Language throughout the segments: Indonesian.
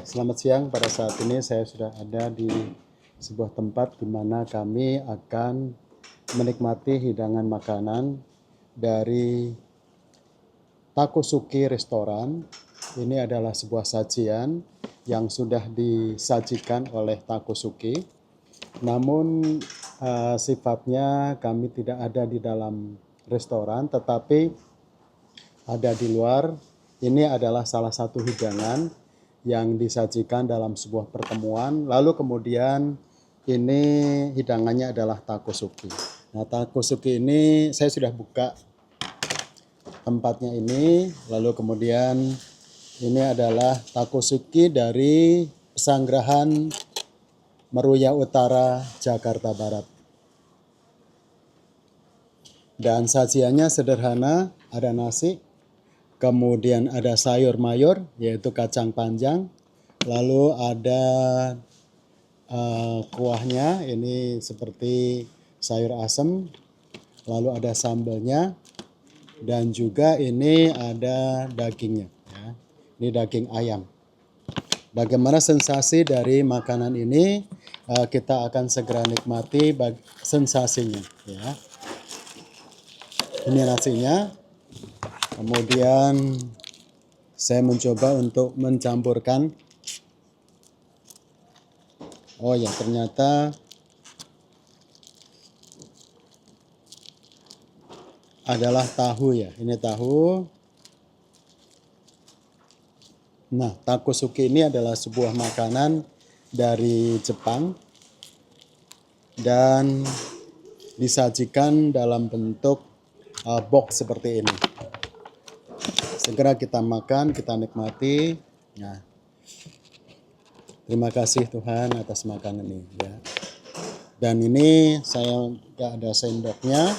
Selamat siang. Pada saat ini saya sudah ada di sebuah tempat di mana kami akan menikmati hidangan makanan dari Takosuki Restoran. Ini adalah sebuah sajian yang sudah disajikan oleh Takosuki. Namun sifatnya kami tidak ada di dalam restoran, tetapi ada di luar. Ini adalah salah satu hidangan yang disajikan dalam sebuah pertemuan. Lalu kemudian ini hidangannya adalah takosuki. Nah, takosuki ini saya sudah buka tempatnya ini. Lalu kemudian ini adalah takosuki dari Pesanggerahan Meruya Utara, Jakarta Barat. Dan sajiannya sederhana, ada nasi, kemudian ada sayur mayur yaitu kacang panjang, lalu ada kuahnya ini seperti sayur asem, lalu ada sambalnya, dan juga ini ada dagingnya. Ya. Ini daging ayam. Bagaimana sensasi dari makanan ini? Kita akan segera nikmati sensasinya. Ya. Ini nasinya. Kemudian saya mencoba untuk mencampurkan. Oh ya, ternyata adalah tahu ya. Ini tahu. Nah, takosuki ini adalah sebuah makanan dari Jepang dan disajikan dalam bentuk box seperti ini. Segera kita makan, kita nikmati. Nah, terima kasih Tuhan atas makanan ini. Ya. Dan ini saya nggak ada sendoknya.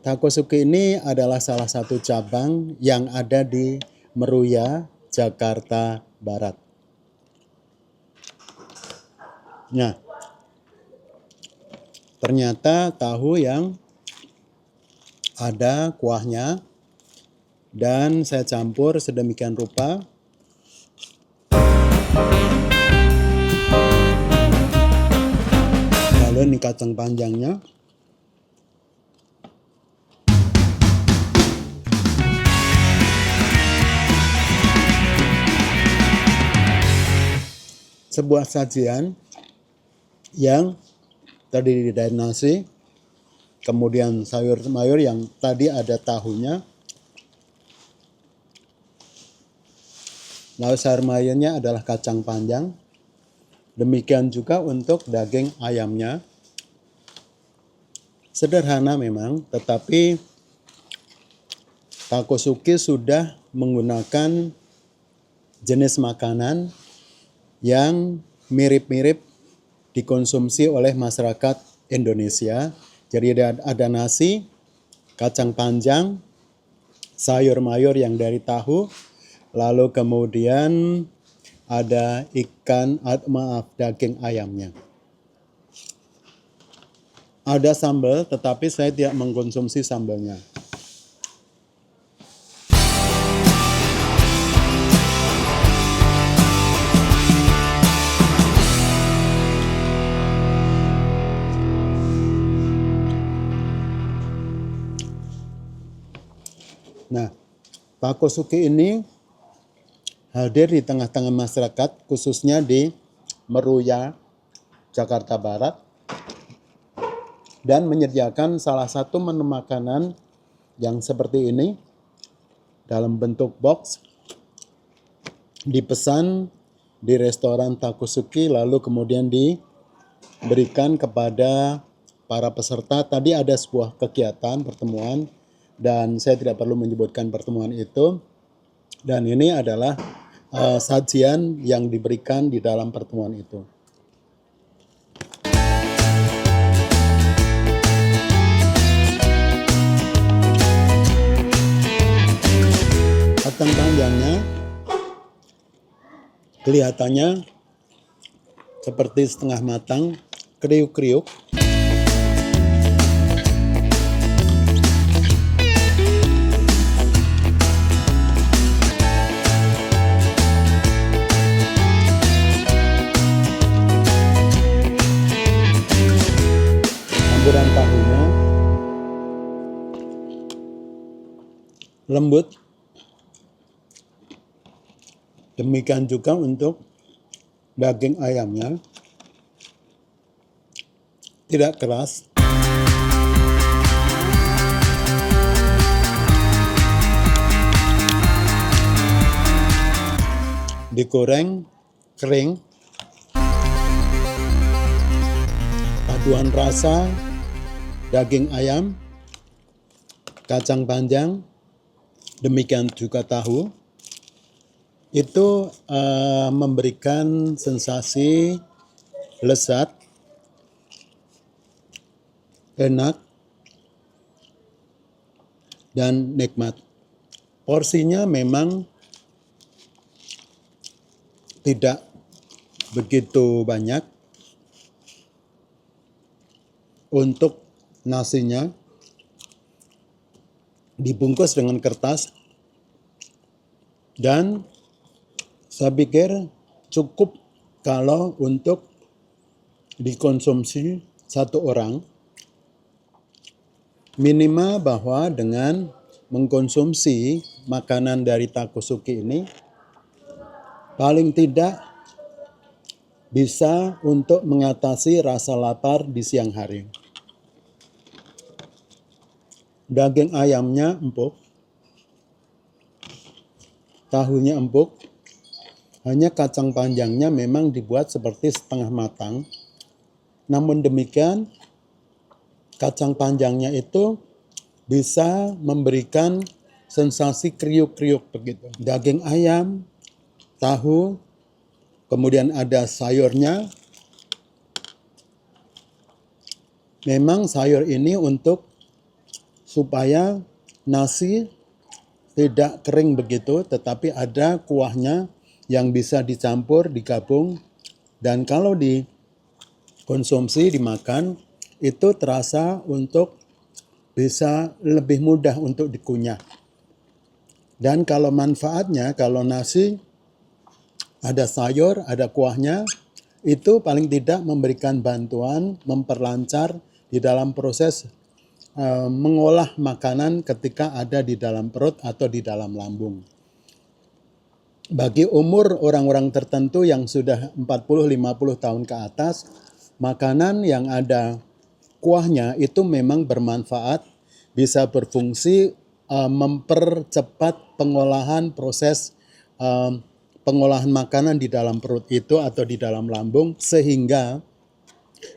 Takosuki ini adalah salah satu cabang yang ada di Meruya, Jakarta Barat. Nah, ternyata tahu yang ada kuahnya dan saya campur sedemikian rupa. Lalu ini kacang panjangnya. Sebuah sajian yang terdiri dari nasi, kemudian sayur mayur yang tadi ada tahunya, lalu sayur mayurnya adalah kacang panjang, demikian juga untuk daging ayamnya. Sederhana memang, tetapi takosuki sudah menggunakan jenis makanan yang mirip-mirip dikonsumsi oleh masyarakat Indonesia. Jadi ada nasi, kacang panjang, sayur mayur yang dari tahu, lalu kemudian ada daging ayamnya. Ada sambal, tetapi saya tidak mengkonsumsi sambalnya. Nah, takosuki ini hadir di tengah-tengah masyarakat, khususnya di Meruya, Jakarta Barat, dan menyediakan salah satu menu makanan yang seperti ini dalam bentuk box, dipesan di restoran Takosuki, lalu kemudian diberikan kepada para peserta. Tadi ada sebuah kegiatan pertemuan, dan saya tidak perlu menyebutkan pertemuan itu. Dan ini adalah sajian yang diberikan di dalam pertemuan itu. Kacang panjangnya kelihatannya seperti setengah matang, kriuk-kriuk. lembut. Demikian juga untuk daging ayamnya, tidak keras. Digoreng kering. Paduan rasa daging ayam, kacang panjang, demikian juga tahu, itu memberikan sensasi lezat, enak, dan nikmat. Porsinya memang tidak begitu banyak. Untuk nasinya dibungkus dengan kertas dan saya pikir cukup kalau untuk dikonsumsi satu orang. Minimal bahwa dengan mengkonsumsi makanan dari Takosuki ini paling tidak bisa untuk mengatasi rasa lapar di siang hari. Daging ayamnya empuk, tahunya empuk, hanya kacang panjangnya memang dibuat seperti setengah matang. Namun demikian, kacang panjangnya itu bisa memberikan sensasi kriuk-kriuk begitu. Daging ayam, tahu, kemudian ada sayurnya. Memang sayur ini untuk supaya nasi tidak kering begitu, tetapi ada kuahnya yang bisa dicampur, digabung, dan kalau dikonsumsi, dimakan, itu terasa untuk bisa lebih mudah untuk dikunyah. Dan kalau manfaatnya, kalau nasi ada sayur, ada kuahnya, itu paling tidak memberikan bantuan, memperlancar di dalam proses mengolah makanan ketika ada di dalam perut atau di dalam lambung. Bagi umur orang-orang tertentu yang sudah 40-50 tahun ke atas, makanan yang ada kuahnya itu memang bermanfaat, bisa berfungsi mempercepat pengolahan proses pengolahan makanan di dalam perut itu atau di dalam lambung, sehingga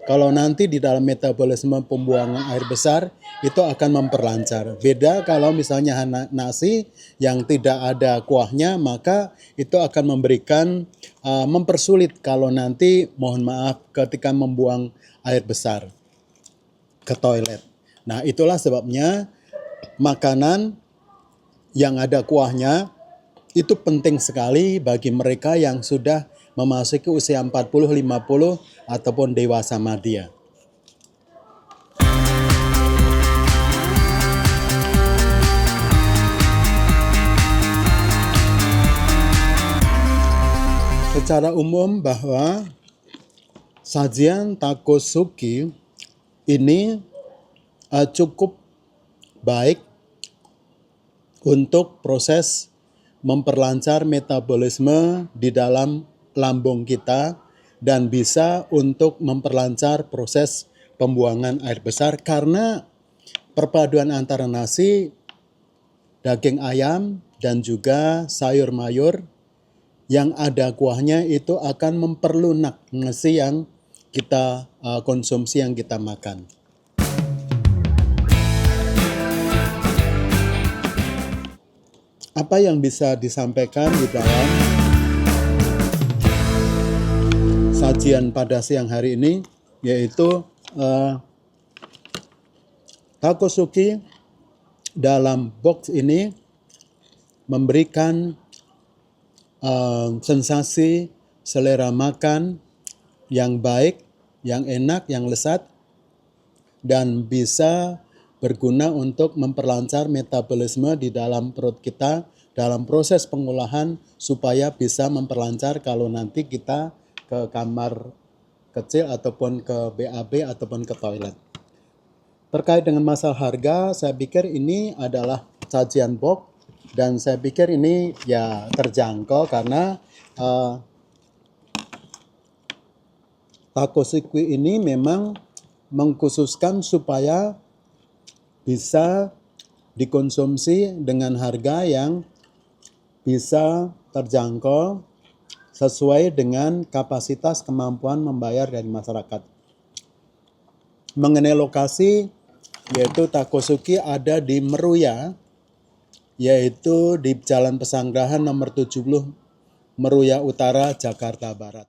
kalau nanti di dalam metabolisme pembuangan air besar itu akan memperlancar. Beda kalau misalnya nasi yang tidak ada kuahnya, maka itu akan memberikan mempersulit kalau nanti mohon maaf ketika membuang air besar ke toilet. Nah, itulah sebabnya makanan yang ada kuahnya itu penting sekali bagi mereka yang sudah memasuki usia 40, 50 ataupun dewasa madya. Secara umum bahwa sajian Takosuki ini cukup baik untuk proses memperlancar metabolisme di dalam lambung kita dan bisa untuk memperlancar proses pembuangan air besar karena perpaduan antara nasi, daging ayam, dan juga sayur mayur yang ada kuahnya itu akan memperlunak nasi yang kita konsumsi, yang kita makan. Apa yang bisa disampaikan di dalam sajian pada siang hari ini, yaitu Takosuki dalam box ini memberikan sensasi selera makan yang baik, yang enak, yang lezat, dan bisa berguna untuk memperlancar metabolisme di dalam perut kita dalam proses pengolahan supaya bisa memperlancar kalau nanti kita ke kamar kecil ataupun ke BAB ataupun ke toilet. Terkait dengan masalah harga, saya pikir ini adalah sajian box Dan saya pikir ini ya terjangkau karena takosuki ini memang mengkhususkan supaya bisa dikonsumsi dengan harga yang bisa terjangkau sesuai dengan kapasitas kemampuan membayar dari masyarakat. Mengenai lokasi, yaitu takosuki ada di Meruya, yaitu di Jalan Pesanggerahan nomor 70, Meruya Utara, Jakarta Barat.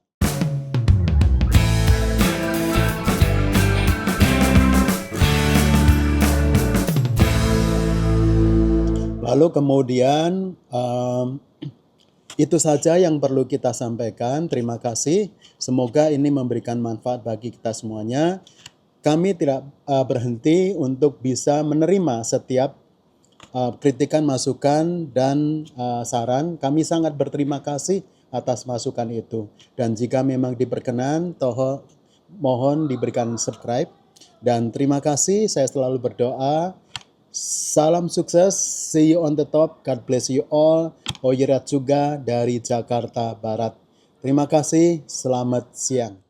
Lalu kemudian itu saja yang perlu kita sampaikan. Terima kasih. Semoga ini memberikan manfaat bagi kita semuanya. Kami tidak berhenti untuk bisa menerima setiap kritikan, masukan, dan saran. Kami sangat berterima kasih atas masukan itu. Dan jika memang diperkenan, mohon diberikan subscribe. Dan terima kasih, saya selalu berdoa. Salam sukses, see you on the top, God bless you all. Oyerat juga dari Jakarta Barat. Terima kasih, selamat siang.